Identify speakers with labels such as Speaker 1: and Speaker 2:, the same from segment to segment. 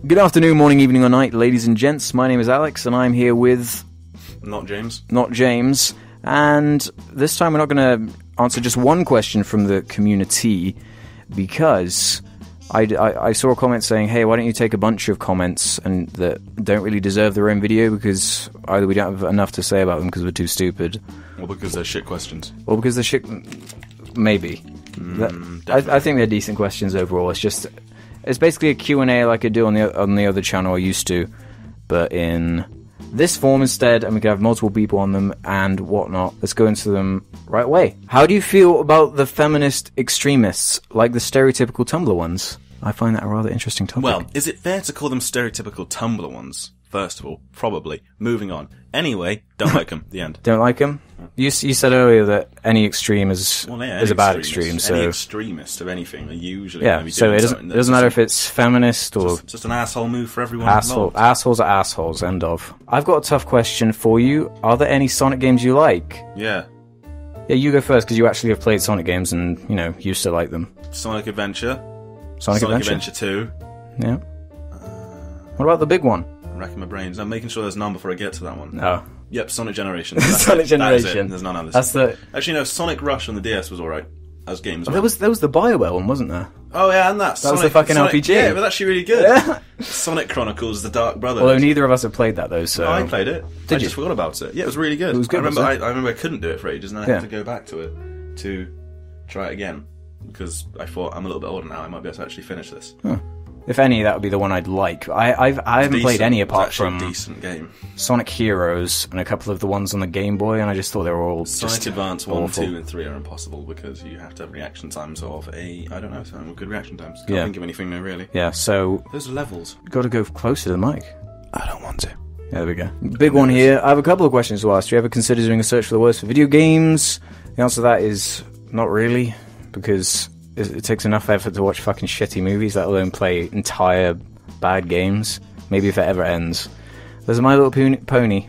Speaker 1: Good afternoon, morning, evening, or night, ladies and gents. My name is Alex, and I'm here with...
Speaker 2: Not James.
Speaker 1: And this time we're not going to answer just one question from the community, because I saw a comment saying, hey, why don't you take a bunch of comments and that don't really deserve their own video, because either we don't have enough to say about them because we're too stupid.
Speaker 2: Or because they're shit questions.
Speaker 1: Or because they're shit... Maybe. I think they're decent questions overall. It's basically a Q&A like I do on the other channel I used to, but in this form instead, and we can have multiple people on them and whatnot. Let's go into them right away. How do you feel about the feminist extremists, like the stereotypical Tumblr ones? I find that a rather interesting topic.
Speaker 2: Well, is it fair to call them stereotypical Tumblr ones? First of all, probably. Moving on. Anyway, don't like them. The end.
Speaker 1: Don't like them? You said earlier that any extreme is a bad extreme. So
Speaker 2: any extremist of anything are usually
Speaker 1: so it doesn't matter if it's feminist or
Speaker 2: just an asshole move for everyone.
Speaker 1: Assholes are assholes. End of. I've got a tough question for you. Are there any Sonic games you like?
Speaker 2: Yeah,
Speaker 1: you go first because you actually have played Sonic games and used to like them.
Speaker 2: Sonic Adventure.
Speaker 1: Sonic
Speaker 2: Adventure 2.
Speaker 1: Yeah. What about the big one?
Speaker 2: I'm racking my brains. I'm making sure there's none before I get to that one.
Speaker 1: Oh.
Speaker 2: Yep, Sonic Generations.
Speaker 1: Sonic Generation.
Speaker 2: There's none others.
Speaker 1: Actually,
Speaker 2: no, Sonic Rush on the DS was alright. As games.
Speaker 1: There was the BioWare one, wasn't there?
Speaker 2: Oh yeah, and that
Speaker 1: was the fucking RPG.
Speaker 2: Yeah, it was actually really good.
Speaker 1: Yeah.
Speaker 2: Sonic Chronicles: The Dark Brotherhood.
Speaker 1: Although neither of us have played that though, so
Speaker 2: no, I played it.
Speaker 1: Did
Speaker 2: I just forgot about it. Yeah, it was really good.
Speaker 1: It was good.
Speaker 2: I remember I couldn't do it for ages, and then I had to go back to it to try it again because I thought I'm a little bit older now. I might be able to actually finish this.
Speaker 1: Huh. If any, that would be the one I'd like. I haven't played any apart from
Speaker 2: a decent game.
Speaker 1: Sonic Heroes and a couple of the ones on the Game Boy, and I just thought they were all
Speaker 2: Sonic Advance 1,
Speaker 1: awful.
Speaker 2: 2, and 3 are impossible because you have to have reaction times of I don't know, something with good reaction times. Can't think of anything new, really.
Speaker 1: Yeah, so...
Speaker 2: Those are levels.
Speaker 1: Got to go closer to the mic.
Speaker 2: I don't want to.
Speaker 1: Yeah, there we go. Big one here. I have a couple of questions to ask. Do you ever consider doing a search for the worst for video games? The answer to that is not really, because it takes enough effort to watch fucking shitty movies, let alone play entire bad games. Maybe if it ever ends. There's a My Little Pony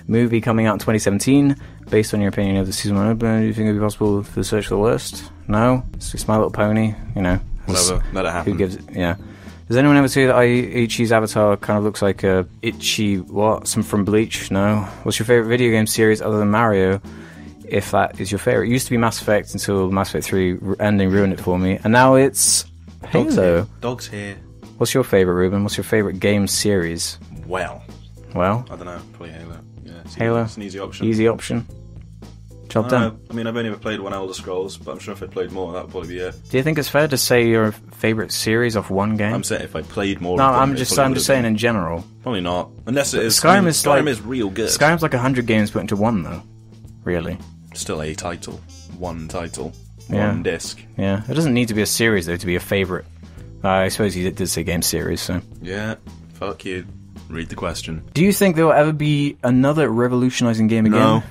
Speaker 1: movie coming out in 2017. Based on your opinion of the season 1 opener, do you think it would be possible for the search for the worst? No? It's just My Little Pony,
Speaker 2: Whatever, let it happen.
Speaker 1: Who gives it? Yeah. Does anyone ever say that Aichi's avatar kind of looks like a itchy some from Bleach? No. What's your favourite video game series other than Mario? If that is your favourite. It used to be Mass Effect until Mass Effect 3 ending ruined it for me. And now it's Halo.
Speaker 2: Dog's here.
Speaker 1: What's your favourite, Ruben? What's your favourite game series?
Speaker 2: Well?
Speaker 1: I
Speaker 2: don't know. Probably Halo. Yeah,
Speaker 1: Halo?
Speaker 2: It's an easy option.
Speaker 1: Easy option. Job done.
Speaker 2: I mean, I've only ever played one Elder Scrolls, but I'm sure if I played more, that would probably be it.
Speaker 1: Do you think it's fair to say your favourite series off one game?
Speaker 2: I'm saying if I played more.
Speaker 1: No, I'm just saying in general.
Speaker 2: Probably not. Unless it is.
Speaker 1: Skyrim
Speaker 2: is real good.
Speaker 1: Skyrim's like 100 games put into one, though. Really.
Speaker 2: Still a title. One title.
Speaker 1: Yeah.
Speaker 2: One disc.
Speaker 1: Yeah. It doesn't need to be a series, though, to be a favourite. I suppose you did say game series, so...
Speaker 2: Yeah, fuck you. Read the question.
Speaker 1: Do you think there will ever be another revolutionising game again?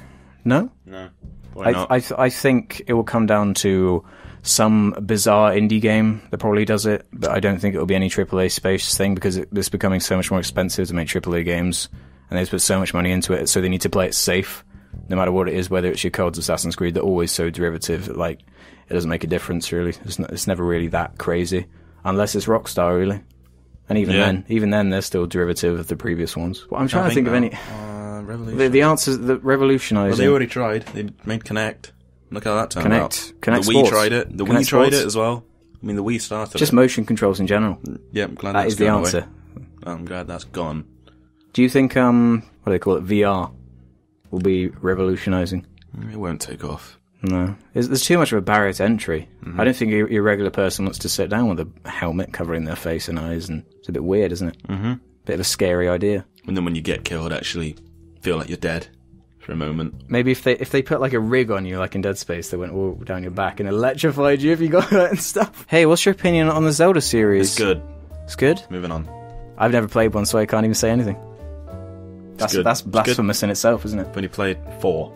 Speaker 1: No?
Speaker 2: No. Why not?
Speaker 1: I think it will come down to some bizarre indie game that probably does it, but I don't think it will be any AAA space thing, because it's becoming so much more expensive to make AAA games, and they've put so much money into it, so they need to play it safe, no matter what it is, whether it's your CODs, Assassin's Creed, they're always so derivative, like, it doesn't make a difference, really. It's never really that crazy. Unless it's Rockstar, really. And even then, they're still derivative of the previous ones. Well, I'm trying to think of any... The answer's revolutionising.
Speaker 2: Well, they already tried. They made Kinect. Look how that turned out.
Speaker 1: Kinect
Speaker 2: the Wii tried it. The Wii tried it as well. I mean, the Wii started
Speaker 1: Just motion controls in general.
Speaker 2: Yeah, I'm glad
Speaker 1: that is the answer.
Speaker 2: I'm glad that's gone.
Speaker 1: Do you think, what do they call it, VR will be revolutionising?
Speaker 2: It won't take off.
Speaker 1: No. There's too much of a barrier to entry. Mm-hmm. I don't think your regular person wants to sit down with a helmet covering their face and eyes, and it's a bit weird, isn't it?
Speaker 2: Mm-hmm.
Speaker 1: Bit of a scary idea.
Speaker 2: And then when you get killed, actually feel like you're dead for a moment.
Speaker 1: Maybe if they put like a rig on you, like in Dead Space, they went all down your back and electrified you if you got hurt and stuff. Hey, what's your opinion on the Zelda series?
Speaker 2: It's good.
Speaker 1: It's good?
Speaker 2: Moving on.
Speaker 1: I've never played one, so I can't even say anything. That's blasphemous in itself, isn't it?
Speaker 2: When you played 4.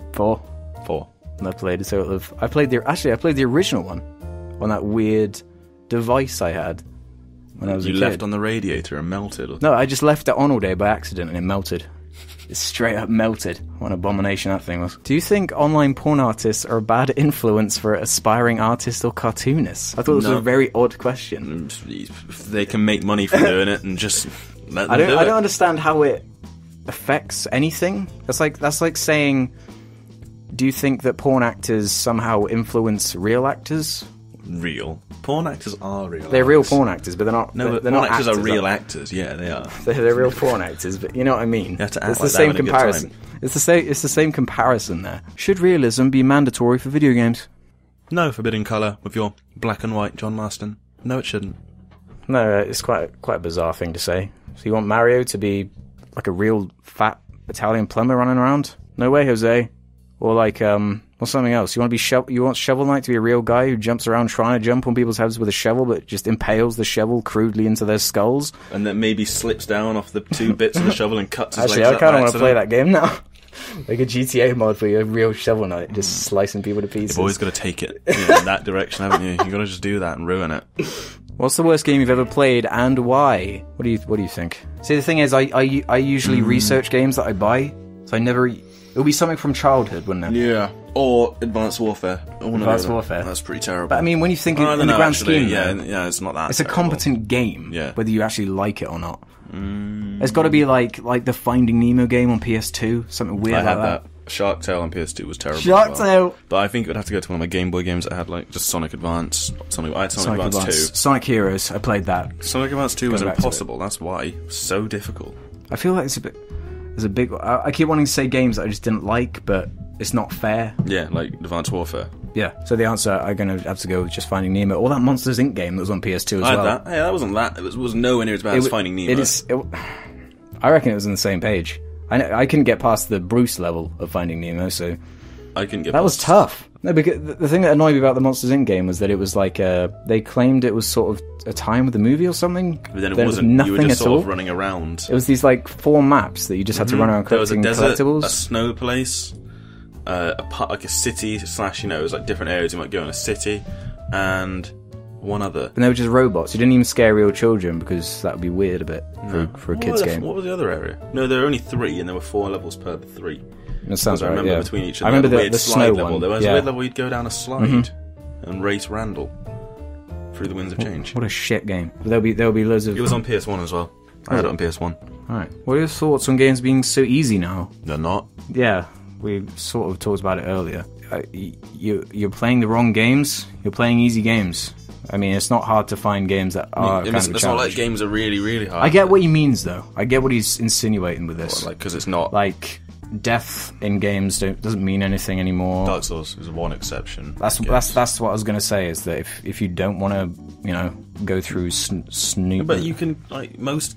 Speaker 1: And I played a total of... I played the original one on that weird device I had when I was a kid.
Speaker 2: You left on the radiator and melted?
Speaker 1: No, I just left it on all day by accident and it melted. It's straight up melted. What an abomination that thing was. Do you think online porn artists are a bad influence for aspiring artists or cartoonists? I thought this was a very odd question.
Speaker 2: If they can make money from doing it and just let them do it.
Speaker 1: I don't understand how it affects anything. That's like saying, do you think that porn actors somehow influence real actors?
Speaker 2: Real porn actors are real.
Speaker 1: They're real porn actors, but they're not.
Speaker 2: No,
Speaker 1: they're
Speaker 2: porn
Speaker 1: not
Speaker 2: actors are real actors. Yeah, they are.
Speaker 1: They're real porn actors, but you know what I mean.
Speaker 2: You have to act
Speaker 1: it's
Speaker 2: like
Speaker 1: the same
Speaker 2: that
Speaker 1: comparison. It's the same comparison there. Should realism be mandatory for video games?
Speaker 2: No, forbidden colour with your black and white John Marston. No, it shouldn't.
Speaker 1: No, it's quite a bizarre thing to say. So you want Mario to be like a real fat Italian plumber running around? No way, Jose. Or like or something else. You want Shovel Knight to be a real guy who jumps around trying to jump on people's heads with a shovel, but just impales the shovel crudely into their skulls,
Speaker 2: and then maybe slips down off the two bits of the shovel and cuts his
Speaker 1: Actually,
Speaker 2: legs
Speaker 1: I kind of want
Speaker 2: to
Speaker 1: play that game now. Like a GTA mod for you, a real Shovel Knight, just slicing people to pieces.
Speaker 2: You've always got to take it in that direction, haven't you? You've got to just do that and ruin it.
Speaker 1: What's the worst game you've ever played and why? What do you think? See, the thing is, I usually research games that I buy, so I never. It would be something from childhood, wouldn't it?
Speaker 2: Yeah. Or Advanced Warfare.
Speaker 1: Advanced Warfare.
Speaker 2: That's pretty terrible.
Speaker 1: But I mean, when you think in the grand scheme,
Speaker 2: yeah, it's not that.
Speaker 1: It's terrible. A competent game,
Speaker 2: yeah.
Speaker 1: Whether you actually like it or not. It's got to be like the Finding Nemo game on PS2, something weird like that.
Speaker 2: Shark Tale on PS2 was terrible.
Speaker 1: Shark Tale!
Speaker 2: But I think it would have to go to one of my Game Boy games that had like just Sonic Advance. I had Sonic Advance 2.
Speaker 1: Sonic Heroes, I played that.
Speaker 2: Sonic Advance 2 was impossible, that's why. It was so difficult.
Speaker 1: I feel like there's a big... I keep wanting to say games that I just didn't like, but it's not fair.
Speaker 2: Yeah, like Advanced Warfare.
Speaker 1: Yeah, so the answer, I'm going to have to go with just Finding Nemo. Or that Monsters, Inc. game that was on PS2 as well.
Speaker 2: I had that. Yeah, that wasn't that. It was nowhere near as bad as Finding Nemo.
Speaker 1: I reckon it was on the same page. I couldn't get past the Bruce level of Finding Nemo, so...
Speaker 2: I couldn't get
Speaker 1: That was tough. No, because the thing that annoyed me about the Monsters, Inc. game was that it was like, they claimed it was sort of a time with the movie or something.
Speaker 2: But then it wasn't.
Speaker 1: Nothing
Speaker 2: you were just
Speaker 1: at
Speaker 2: sort
Speaker 1: all.
Speaker 2: of running around.
Speaker 1: It was these like 4 maps that you just had to run around collecting collectibles.
Speaker 2: A snow place, like a city / it was like different areas you might go in a city, and one other.
Speaker 1: And they were just robots. You didn't even scare real children because that would be weird a bit for a kid's game.
Speaker 2: What was the other area? No, there were only 3, and there were 4 levels per 3.
Speaker 1: That sounds right.
Speaker 2: I remember
Speaker 1: yeah.
Speaker 2: between each.
Speaker 1: I remember the
Speaker 2: slide
Speaker 1: snow
Speaker 2: level.
Speaker 1: one.
Speaker 2: There was a weird level. You'd go down a slide and race Randall through the winds of change.
Speaker 1: What a shit game. But there'll be loads of.
Speaker 2: It was on PS1 as well. I had it on PS1.
Speaker 1: Alright. What are your thoughts on games being so easy now?
Speaker 2: They're not.
Speaker 1: Yeah, we sort of talked about it earlier. You're playing the wrong games. You're playing easy games. I mean, it's not hard to find games that are kind of a challenge.
Speaker 2: It's not like games are really, really hard.
Speaker 1: I get what he means, though. I get what he's insinuating with this.
Speaker 2: Because it's not...
Speaker 1: Like, death in games doesn't mean anything anymore.
Speaker 2: Dark Souls is one exception.
Speaker 1: That's what I was going to say, is that if you don't want to, go through snoop...
Speaker 2: But you can, most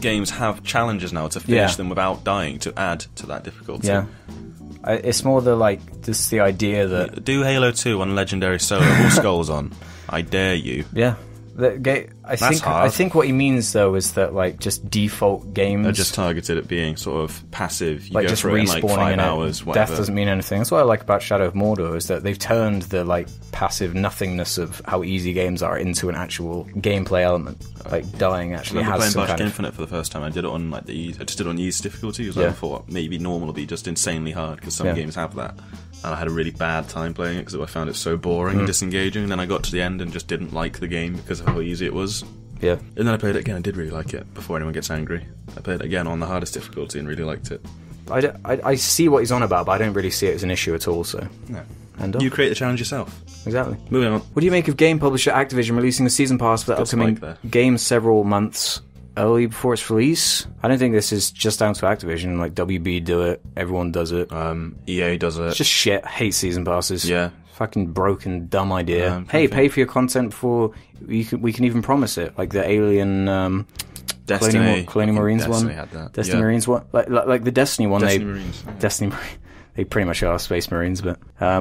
Speaker 2: games have challenges now to finish them without dying, to add to that difficulty.
Speaker 1: Yeah. It's more just the idea that...
Speaker 2: Do Halo 2 on Legendary Solo with skulls on. I dare you.
Speaker 1: Yeah. I think what he means, though, is that, just default games...
Speaker 2: Are just targeted at being sort of passive. You go
Speaker 1: just
Speaker 2: through it in,
Speaker 1: respawning
Speaker 2: 5 hours, whatever.
Speaker 1: Death doesn't mean anything. That's what I like about Shadow of Mordor, is that they've turned the, passive nothingness of how easy games are into an actual gameplay element. Dying actually has some
Speaker 2: kind of... I remember playing Bioshock Infinite for the first time. I did it on, I just did it on easy difficulty, because I thought maybe normal will be just insanely hard, because some games have that. And I had a really bad time playing it because I found it so boring and disengaging. And then I got to the end and just didn't like the game because of how easy it was.
Speaker 1: Yeah.
Speaker 2: And then I played it again. I did really like it before anyone gets angry. I played it again on the hardest difficulty and really liked it.
Speaker 1: I see what he's on about, but I don't really see it as an issue at all. So
Speaker 2: no.
Speaker 1: And
Speaker 2: you create the challenge yourself.
Speaker 1: Exactly.
Speaker 2: Moving on.
Speaker 1: What do you make of game publisher Activision releasing a season pass for the upcoming game several months early before its release? I don't think this is just down to Activision. WB do it, everyone does it.
Speaker 2: EA does it.
Speaker 1: It's just shit. I hate season passes.
Speaker 2: Yeah.
Speaker 1: Fucking broken, dumb idea. Hey, pay for your content before we can even promise it. Like the Alien
Speaker 2: Destiny
Speaker 1: Colonial Marines
Speaker 2: Destiny
Speaker 1: one.
Speaker 2: Had that.
Speaker 1: Destiny Marines one. Like the Destiny one.
Speaker 2: Destiny Marines.
Speaker 1: Destiny They pretty much are Space Marines, but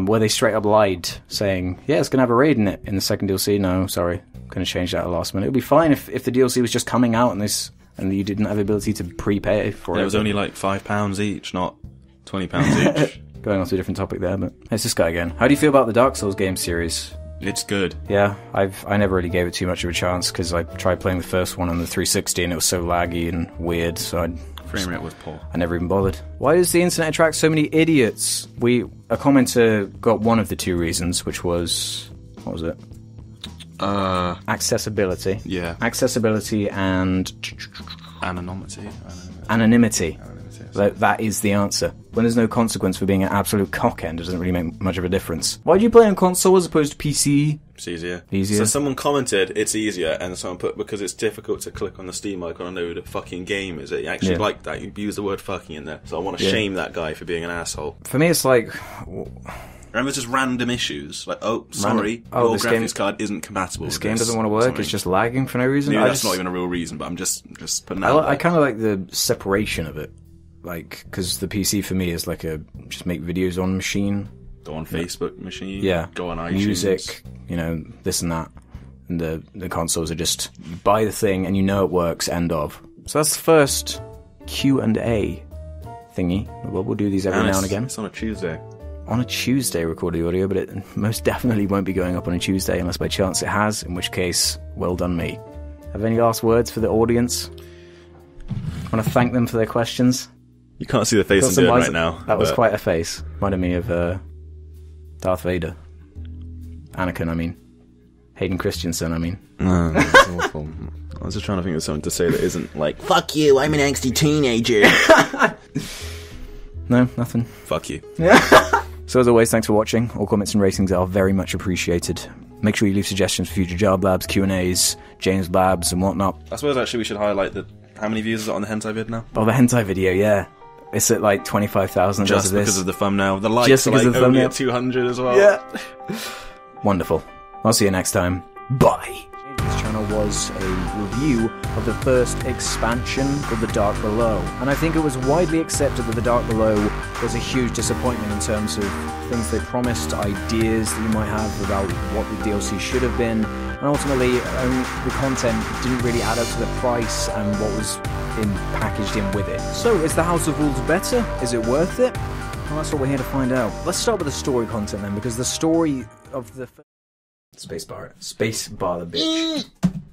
Speaker 1: where they straight up lied, saying, yeah, it's going to have a raid in it in the second DLC. No, sorry. Going to change that at the last minute. It would be fine if the DLC was just coming out and you didn't have the ability to prepay for it.
Speaker 2: It was only £5 each, not £20 each.
Speaker 1: Going on to a different topic there, but it's this guy again. How do you feel about the Dark Souls game series?
Speaker 2: It's good.
Speaker 1: Yeah, I never really gave it too much of a chance because I tried playing the first one on the 360 and it was so laggy and weird, so
Speaker 2: Frame rate was poor.
Speaker 1: I never even bothered. Why does the internet attract so many idiots? A commenter got one of the two reasons, which was... What was it? Accessibility.
Speaker 2: Yeah.
Speaker 1: Accessibility and...
Speaker 2: Anonymity.
Speaker 1: Anonymity. That is the answer. When there's no consequence for being an absolute cockend, it doesn't really make much of a difference. Why do you play on console as opposed to PC?
Speaker 2: It's easier.
Speaker 1: Easier.
Speaker 2: So someone commented it's easier, and someone put because it's difficult to click on the Steam icon and know who the fucking game is. You actually like that. You use the word fucking in there. So I want to shame that guy for being an asshole.
Speaker 1: For me, it's like...
Speaker 2: Remember, just random issues. Like, your graphics card isn't compatible with
Speaker 1: this game doesn't want to work, it's just lagging for no reason.
Speaker 2: Maybe that's not even a real reason, but I'm just putting that
Speaker 1: I kind of like the separation of it. Like, because the PC for me is like just make videos on machine.
Speaker 2: Go on Facebook machine.
Speaker 1: Yeah.
Speaker 2: Go on iTunes.
Speaker 1: Music, this and that. And the consoles are just, you buy the thing and you know it works, end of. So that's the first Q&A thingy. We'll do these every now and again.
Speaker 2: It's on a Tuesday.
Speaker 1: On a Tuesday, record the audio, but it most definitely won't be going up on a Tuesday unless by chance it has, in which case, well done me. Have any last words for the audience? I want to thank them for their questions.
Speaker 2: You can't see the face I'm doing right now.
Speaker 1: That was quite a face. Reminded me of Darth Vader. Anakin, I mean. Hayden Christensen, I mean.
Speaker 2: No, that's awful. I was just trying to think of something to say that isn't like, fuck you, I'm an angsty teenager.
Speaker 1: No, nothing.
Speaker 2: Fuck you.
Speaker 1: So as always, thanks for watching. All comments and ratings are very much appreciated. Make sure you leave suggestions for future Jar Blabs, Q&As, James Blabs and whatnot.
Speaker 2: I suppose actually we should highlight how many views is it on the hentai vid now?
Speaker 1: Oh, the hentai video, yeah. It's at like 25,000.
Speaker 2: Just because of the thumbnail. The likes
Speaker 1: just
Speaker 2: are like only at 200 as well.
Speaker 1: Yeah. Wonderful. I'll see you next time. Bye. This channel was a review of the first expansion of The Dark Below, and I think it was widely accepted that The Dark Below was a huge disappointment in terms of things they promised, ideas that you might have about what the DLC should have been, and ultimately the content didn't really add up to the price and what was packaged in with it. So is the House of Wolves better? Is it worth it? Well, that's what we're here to find out. Let's start with the story content then, because the story of the... Spacebar the bitch.